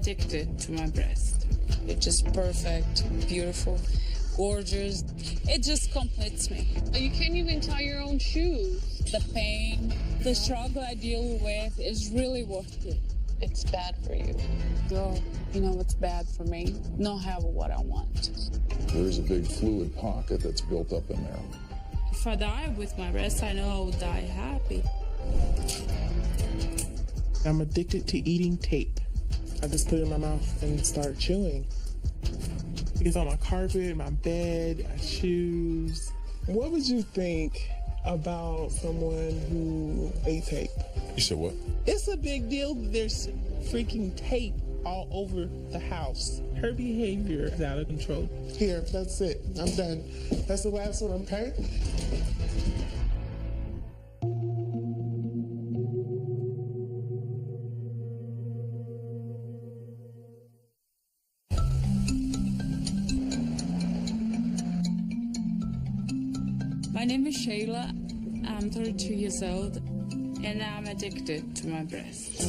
addicted to my breast. It's just perfect, beautiful, gorgeous. It just completes me. You can't even tie your own shoes. The pain, the struggle I deal with is really worth it. It's bad for you. Girl, you know what's bad for me? Not have what I want. There's a big fluid pocket that's built up in there. If I die with my breast, I know I will die happy. I'm addicted to eating tape. I just put it in my mouth and start chewing. It gets on my carpet, my bed, my shoes. What would you think about someone who ate tape? You said what? It's a big deal. There's freaking tape all over the house. Her behavior is out of control. Here, that's it. I'm done. That's the last one, okay? My name is Shayla. I'm 32 years old, and I'm addicted to my breast.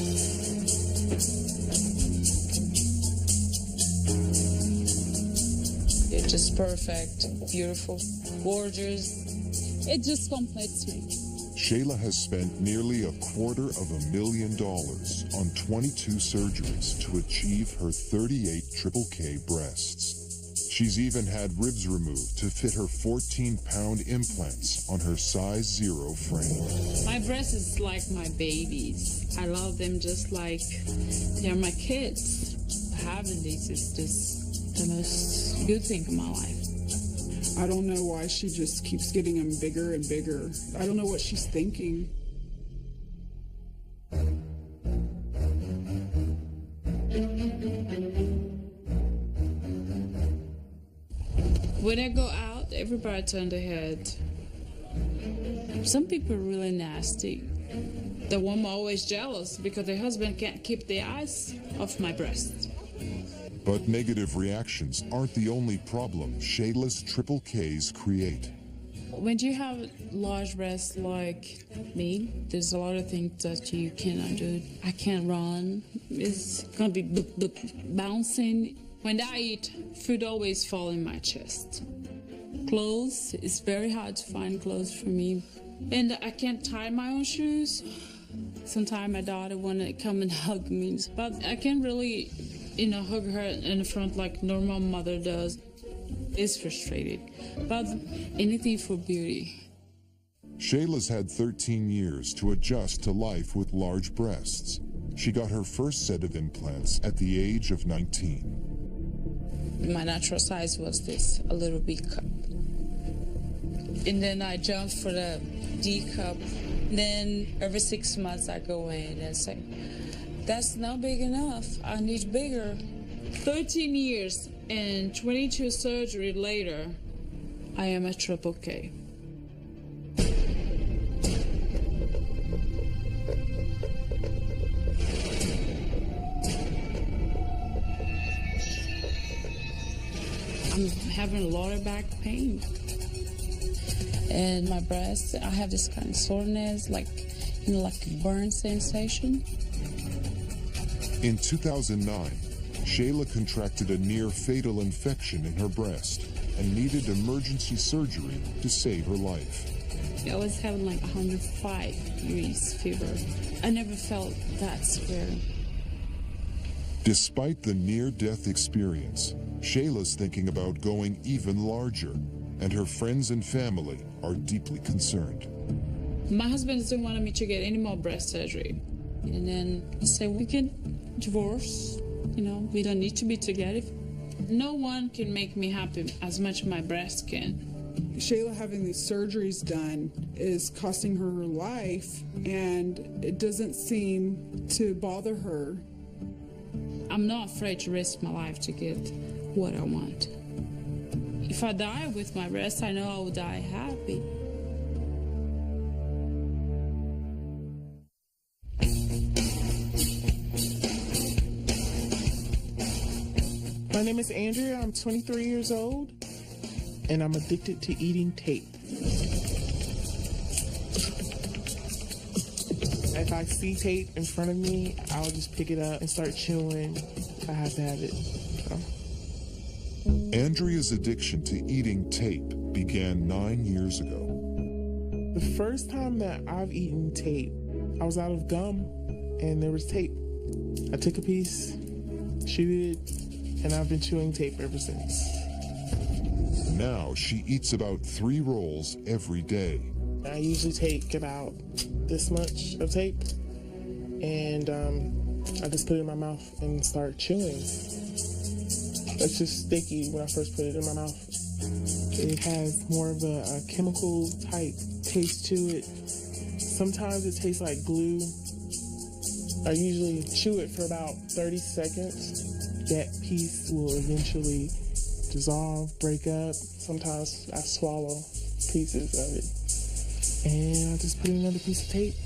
It's just perfect, beautiful, gorgeous. It just completes me. Shayla has spent nearly $250,000 on 22 surgeries to achieve her 38 triple K breasts. She's even had ribs removed to fit her 14-pound implants on her size 0 frame. My breast is like my babies. I love them just like they're my kids. Having these is just the most good thing in my life. I don't know why she just keeps getting them bigger and bigger. I don't know what she's thinking. When I go out, everybody turns their head. Some people are really nasty. The woman always jealous because their husband can't keep their eyes off my breast. But negative reactions aren't the only problem Shayla's triple Ks create. When you have large breasts like me, there's a lot of things that you cannot do. I can't run. It's gonna be bouncing. When I eat, food always falls in my chest. Clothes, it's very hard to find clothes for me. And I can't tie my own shoes. Sometimes my daughter wanna come and hug me, but I can't really, hug her in the front like normal mother does. It's frustrating, but anything for beauty. Shayla's had 13 years to adjust to life with large breasts. She got her first set of implants at the age of 19. My natural size was this, a little B cup. And then I jumped for the D cup. Then every 6 months I go in and say, that's not big enough, I need bigger. 13 years and 22 surgery later, I am a triple K. I'm having a lot of back pain. And my breast, I have this kind of soreness, like a burn sensation. In 2009, Shayla contracted a near-fatal infection in her breast and needed emergency surgery to save her life. I was having 105 degrees fever. I never felt that severe. Despite the near-death experience, Shayla's thinking about going even larger, and her friends and family are deeply concerned. My husband doesn't want me to get any more breast surgery. And then he said, we can divorce. We don't need to be together. No one can make me happy as much as my breast can. Shayla having these surgeries done is costing her her life, and it doesn't seem to bother her. I'm not afraid to risk my life to get what I want. If I die with my breast, I know I will die happy. My name is Andrea. I'm 23 years old, and I'm addicted to eating tape. If I see tape in front of me, I'll just pick it up and start chewing. I have to have it. So. Andrea's addiction to eating tape began 9 years ago. The first time that I've eaten tape, I was out of gum and there was tape. I took a piece, chewed it, and I've been chewing tape ever since. Now she eats about 3 rolls every day. I usually take about this much of tape and I just put it in my mouth and start chewing. It's just sticky when I first put it in my mouth. It has more of a chemical type taste to it. Sometimes it tastes like glue. I usually chew it for about 30 seconds. That piece will eventually dissolve, break up. Sometimes I swallow pieces of it. And I just put in another piece of tape.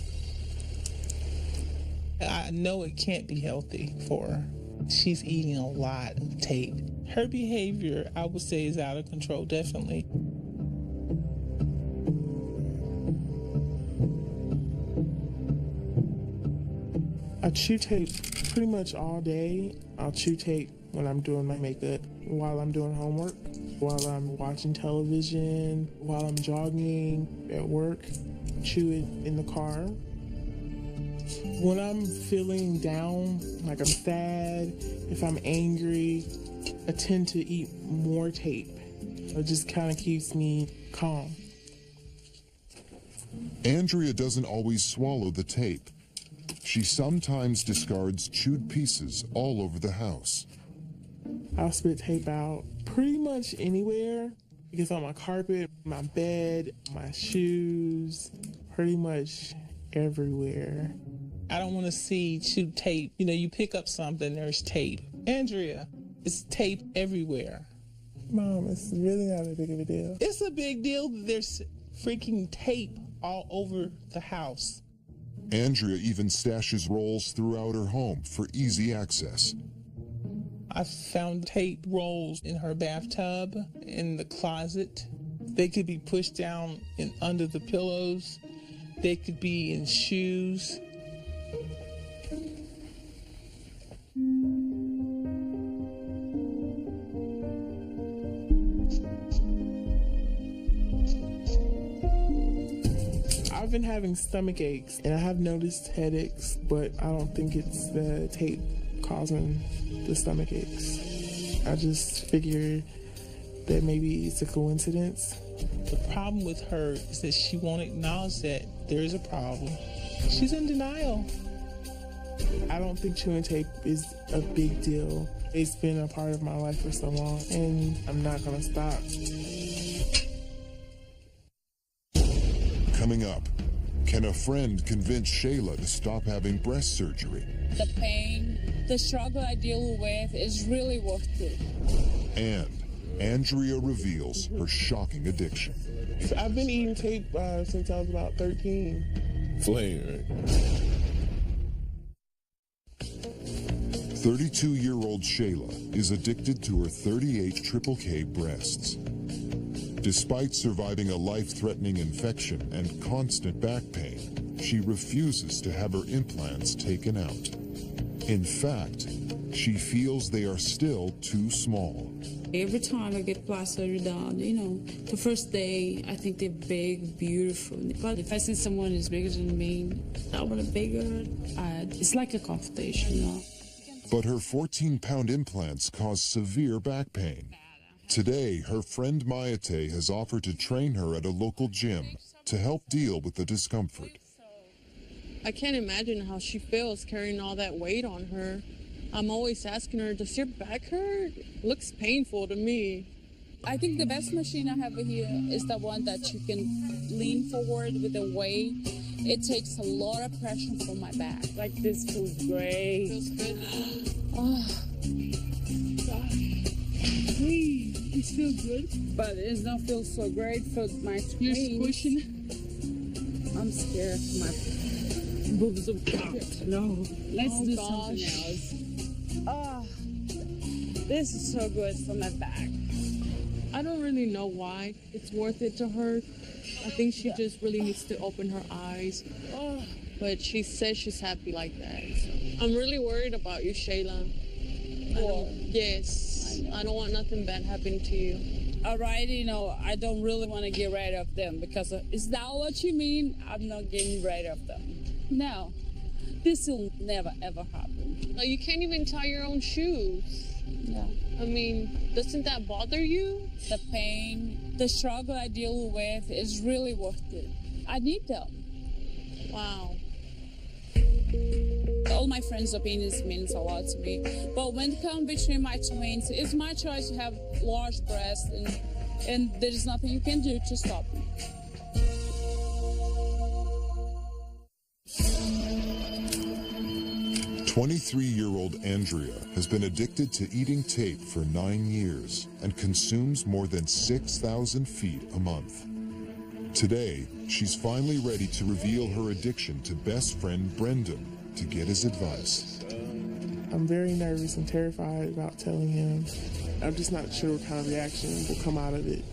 I know it can't be healthy for her. She's eating a lot of tape. Her behavior, I would say, is out of control, definitely. I chew tape pretty much all day. I'll chew tape when I'm doing my makeup, while I'm doing homework, while I'm watching television, while I'm jogging at work. Chew it in the car. When I'm feeling down, like I'm sad, if I'm angry, I tend to eat more tape. It just kind of keeps me calm. Andrea doesn't always swallow the tape. She sometimes discards chewed pieces all over the house. I'll spit tape out pretty much anywhere. It gets on my carpet, my bed, my shoes, pretty much everywhere. I don't want to see chewed tape. You know, you pick up something, there's tape. Andrea, it's tape everywhere. Mom, it's really not that big of a deal. It's a big deal that there's freaking tape all over the house. Andrea even stashes rolls throughout her home for easy access. I found tape rolls in her bathtub, in the closet. They could be pushed down and under the pillows. They could be in shoes. I've been having stomach aches and I have noticed headaches, but I don't think it's the tape causing the stomach aches. I just figure that maybe it's a coincidence. The problem with her is that she won't acknowledge that there is a problem. She's in denial. I don't think chewing tape is a big deal. It's been a part of my life for so long, and I'm not gonna stop. Coming up, can a friend convince Shayla to stop having breast surgery? The pain, the struggle I deal with is really worth it. And Andrea reveals her shocking addiction. I've been eating tape since I was about 13. Flame. 32-year-old Shayla is addicted to her 38 triple K breasts. Despite surviving a life-threatening infection and constant back pain, she refuses to have her implants taken out. In fact, she feels they are still too small. Every time I get plastic surgery done, you know, the first day I think they're big, beautiful. But if I see someone who's bigger than me, I want a bigger. It's like a competition, you know. But her 14-pound implants cause severe back pain. Today, her friend Mayate has offered to train her at a local gym to help deal with the discomfort. I can't imagine how she feels carrying all that weight on her. I'm always asking her, does your back hurt? Looks painful to me. I think the best machine I have here is the one that you can lean forward with the weight. It takes a lot of pressure from my back. Like, this feels great. Feels good. Oh, God. It feels good, but it don't feel so great for my screen. You're squishing. I'm scared my boobs will pop. No, let's do something else. Ah, this is so good for my back. I don't really know why it's worth it to her. I think she just really needs to open her eyes. But she says she's happy like that. So. I'm really worried about you, Shayla. Yes. I don't want nothing bad happening to you. All right, I don't really want to get rid of them because is that what you mean? I'm not getting rid of them. No, this will never ever happen. Like, you can't even tie your own shoes. Yeah. I mean, doesn't that bother you? The pain, the struggle I deal with is really worth it. I need them. Wow. All my friends' opinions means a lot to me. But when it comes between my twins, it's my choice to have large breasts, and there's nothing you can do to stop me. "23-year-old Andrea has been addicted to eating tape for 9 years and consumes more than 6,000 feet a month. Today, she's finally ready to reveal her addiction to best friend Brendan to get his advice. I'm very nervous and terrified about telling him. I'm just not sure what kind of reaction will come out of it.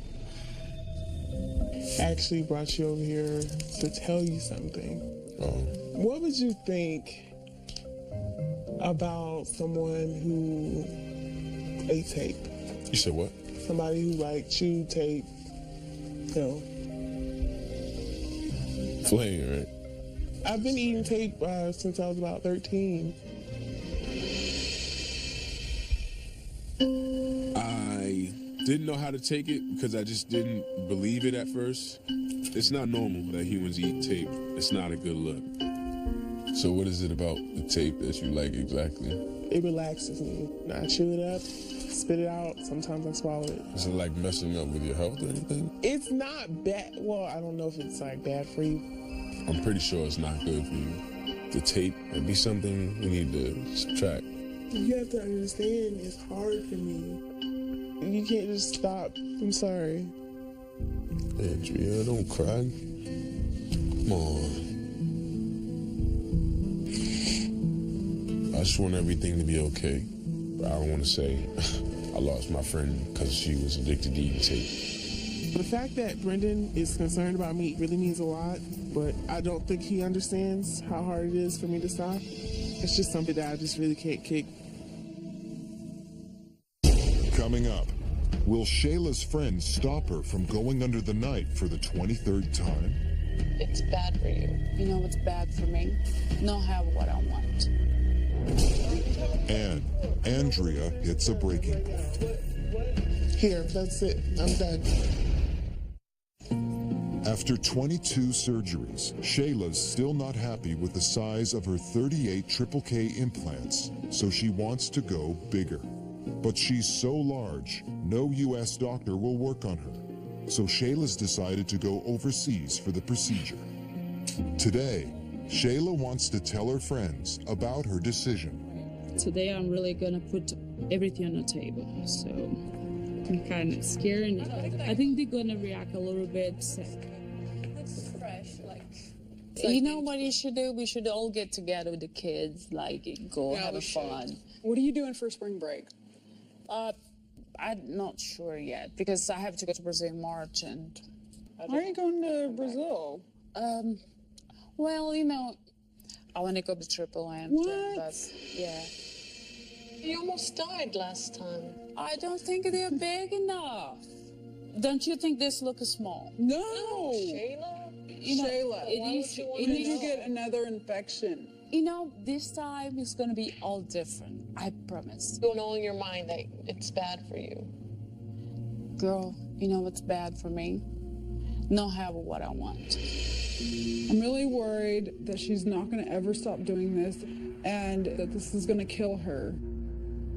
I actually brought you over here to tell you something. What would you think about someone who ate tape? You said what? Somebody who chewed tape, Flame, right? I've been eating tape since I was about 13. I didn't know how to take it because I just didn't believe it at first. It's not normal that humans eat tape. It's not a good look. So what is it about the tape that you like exactly? It relaxes me. I chew it up, spit it out. Sometimes I swallow it. Is it like messing up with your health or anything? It's not bad. Well, I don't know if it's bad for you. I'm pretty sure it's not good for you. The tape would be something we need to subtract. You have to understand, it's hard for me. You can't just stop. I'm sorry. Andrea, don't cry. Come on. I just want everything to be okay. But I don't want to say I lost my friend because she was addicted to eating tape. The fact that Brendan is concerned about me really means a lot, but I don't think he understands how hard it is for me to stop. It's just something that I just really can't kick. Coming up, will Shayla's friend stop her from going under the knife for the 23rd time? It's bad for you. You know what's bad for me? Not have what I want. And Andrea hits a breaking point. Here, that's it. I'm done. After 22 surgeries, Shayla's still not happy with the size of her 38 Triple K implants, so she wants to go bigger. But she's so large, no U.S. doctor will work on her. So Shayla's decided to go overseas for the procedure. Today, Shayla wants to tell her friends about her decision. Today I'm really gonna put everything on the table, so I'm kind of scared. And I think they're gonna react a little bit sick. You know what you should do? We should all get together with the kids, go have fun. What are you doing for spring break? I'm not sure yet because I have to go to Brazil in March, and Why are you going to Brazil? well, I want to go to Triple M. What? But yeah, You almost died last time. I don't think they're big enough. Don't you think this looks small? No. Shayla? Shayla, It did is. you get another infection? This time it's gonna be all different. I promise. You know in your mind that it's bad for you. Girl, you know what's bad for me? Not have what I want. I'm really worried that she's not going to ever stop doing this and that this is going to kill her.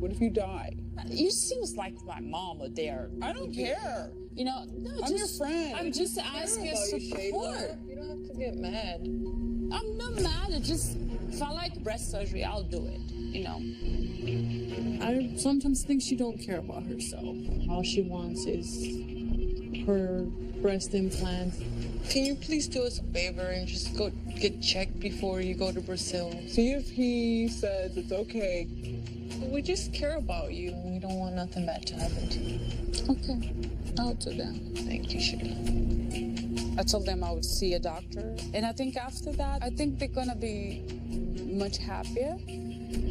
What if you die? You seems like my mama there. I don't care. No, I'm your friend. I'm just asking support. You don't have to get mad. I'm not mad. If I like breast surgery, I'll do it. I sometimes think she don't care about herself. All she wants is her breast implants. Can you please do us a favor and just go get checked before you go to Brazil? See if he says it's okay. We just care about you and we don't want nothing bad to happen to you. Okay, I'll do that. Thank you, Shayla. I told them I would see a doctor, and I think after that, they're gonna be much happier.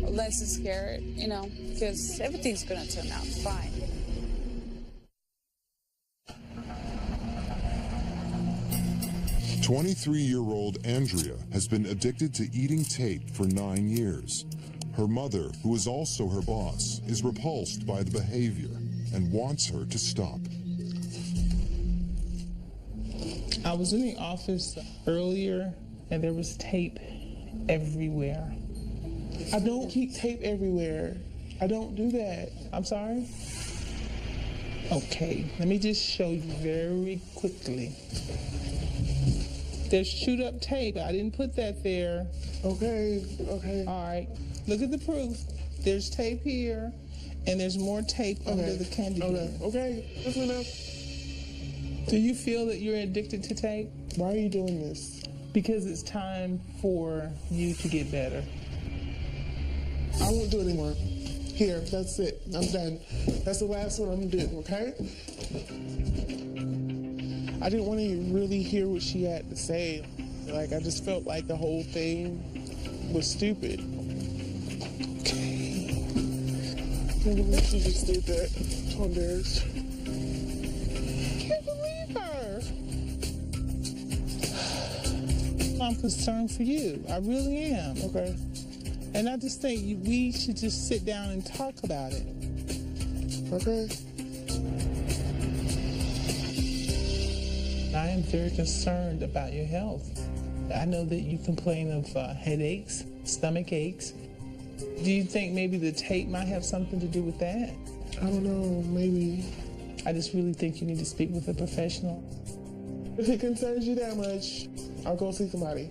less scared, you know, because everything's gonna turn out fine. 23-year-old Andrea has been addicted to eating tape for 9 years. Her mother, who is also her boss, is repulsed by the behavior and wants her to stop. I was in the office earlier and there was tape everywhere. I don't keep tape everywhere. I don't do that. I'm sorry? Okay, let me just show you very quickly. There's chewed up tape. I didn't put that there. Okay. All right, look at the proof. There's tape here, and there's more tape under the candy cane. Okay, that's enough. Do you feel that you're addicted to tape? Why are you doing this? Because it's time for you to get better. I won't do it anymore. Here, that's it. I'm done. That's the last one I'm gonna do, okay? I didn't want to really hear what she had to say. Like, I just felt like the whole thing was stupid. Okay. I can't believe she just did that. I'm so embarrassed. I can't believe her. I'm concerned for you. I really am. Okay. And I just think we should just sit down and talk about it. Okay. I am very concerned about your health. I know that you complain of headaches, stomach aches. Do you think maybe the tape might have something to do with that? I don't know, maybe. I just really think you need to speak with a professional. If it concerns you that much, I'll go see somebody.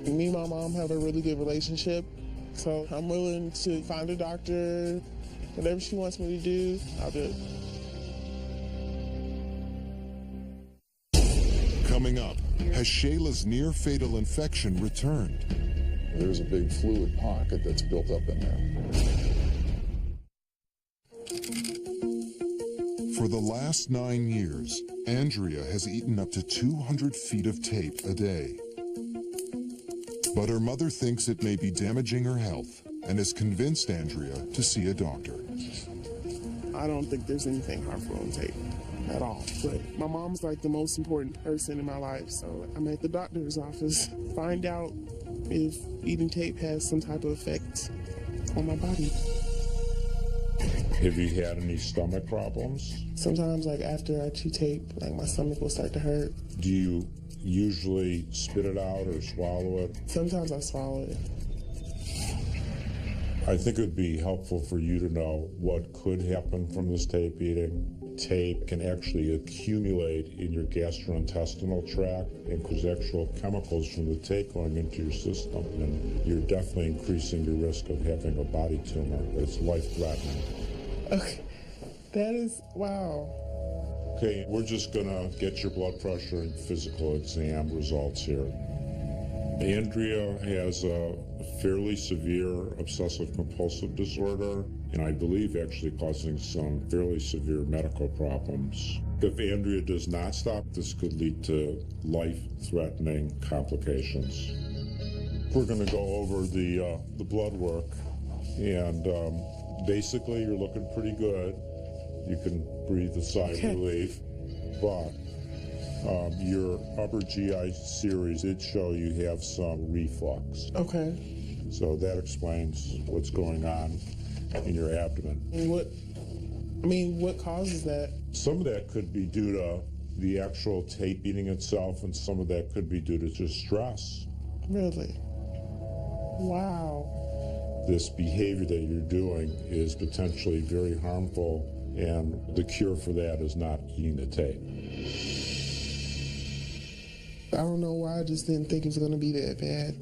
Me and my mom have a really good relationship, so I'm willing to find a doctor. Whatever she wants me to do, I'll do it. Coming up, has Shayla's near-fatal infection returned? There's a big fluid pocket that's built up in there. For the last 9 years, Andrea has eaten up to 200 feet of tape a day. But her mother thinks it may be damaging her health and has convinced Andrea to see a doctor. I don't think there's anything harmful on tape at all. But my mom's like the most important person in my life, so I'm at the doctor's office. Find out if eating tape has some type of effect on my body. Have you had any stomach problems? Sometimes, like after I chew tape, like my stomach will start to hurt. Do you usually spit it out or swallow it? Sometimes I swallow it. I think it would be helpful for you to know what could happen from this tape eating. Tape can actually accumulate in your gastrointestinal tract and cause actual chemicals from the tape going into your system. And you're definitely increasing your risk of having a body tumor. It's life-threatening. Okay, that is, wow. Okay, we're just gonna get your blood pressure and physical exam results here. Andrea has a fairly severe obsessive-compulsive disorder, and I believe actually causing some fairly severe medical problems. If Andrea does not stop, this could lead to life-threatening complications. We're going to go over the blood work, and basically you're looking pretty good. You can breathe a sigh of relief, but your upper GI series did show you have some reflux. Okay. So that explains what's going on in your abdomen. And what causes that? Some of that could be due to the actual tape eating itself, and some of that could be due to just stress. Really? Wow. This behavior that you're doing is potentially very harmful, and the cure for that is not eating the tape. I don't know why I just didn't think it was going to be that bad.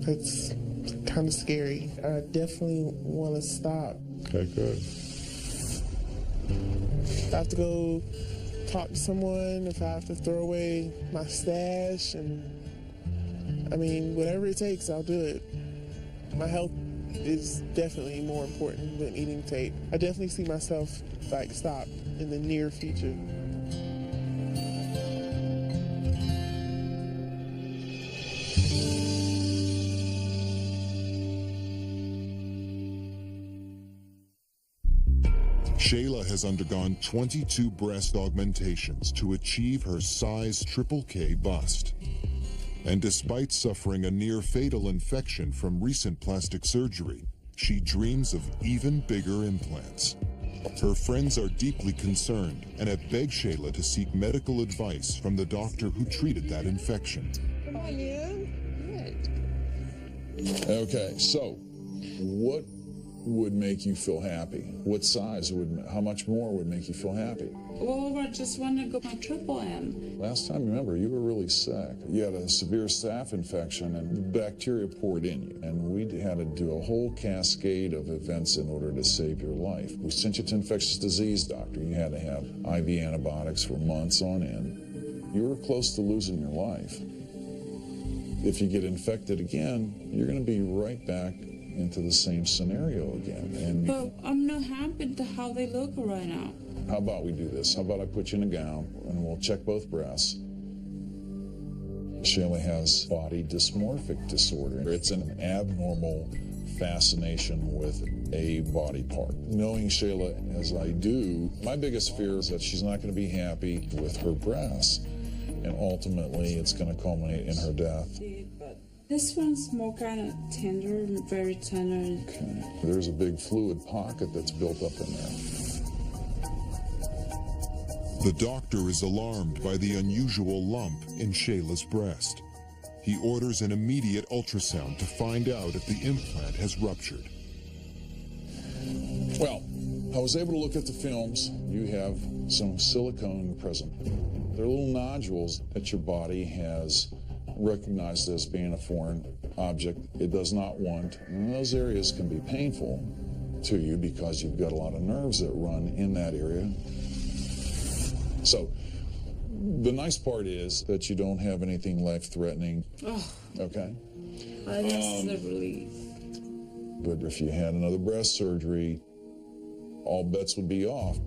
It's kind of scary. I definitely want to stop. Okay, good. If I have to go talk to someone, if I have to throw away my stash, and whatever it takes, I'll do it. My health is definitely more important than eating tape. I definitely see myself stop in the near future. Shayla has undergone 22 breast augmentations to achieve her size K bust. And despite suffering a near-fatal infection from recent plastic surgery, she dreams of even bigger implants. Her friends are deeply concerned and have begged Shayla to seek medical advice from the doctor who treated that infection. How are you? Good. Okay, so what would make you feel happy? What size would, how much more would make you feel happy? Well, I just want to go my triple M. Last time, remember, you were really sick. You had a severe staph infection and the bacteria poured in you. And we had to do a whole cascade of events in order to save your life. We sent you to infectious disease doctor. You had to have IV antibiotics for months on end. You were close to losing your life. If you get infected again, you're going to be right back into the same scenario again. And But I'm not happy with how they look right now. how about we do this? How about I put you in a gown and we'll check both breasts. Shayla has body dysmorphic disorder. It's an abnormal fascination with a body part. Knowing Shayla as I do, my biggest fear is that she's not going to be happy with her breasts. And ultimately, it's going to culminate in her death. This one's more kind of tender, very tender. Okay. There's a big fluid pocket that's built up in there. The doctor is alarmed by the unusual lump in Shayla's breast. He orders an immediate ultrasound to find out if the implant has ruptured. Well, I was able to look at the films. You have some silicone present. They're little nodules that your body has recognized as being a foreign object it does not want. And those areas can be painful to you because you've got a lot of nerves that run in that area. So the nice part is that you don't have anything life-threatening. Oh, Okay? that's the relief. But if you had another breast surgery, all bets would be off.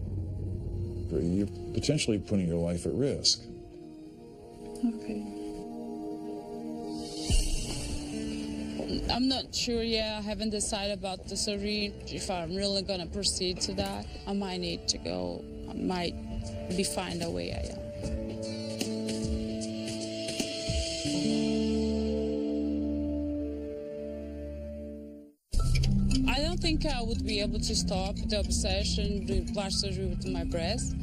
You're potentially putting your life at risk. Okay. I'm not sure yet. I haven't decided about the surgery. If I'm really going to proceed to that, I might need to go. I might be fine the way I am. I don't think I would be able to stop the obsession with plastic surgery with my breast.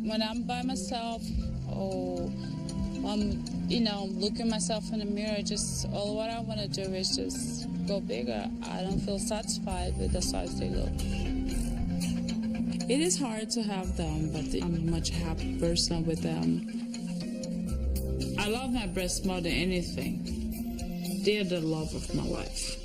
When I'm by myself, I'm looking myself in the mirror, all what I want to do is just go bigger. I don't feel satisfied with the size they look. It is hard to have them, but I'm a much happier person with them. I love my breasts more than anything. They're the love of my life.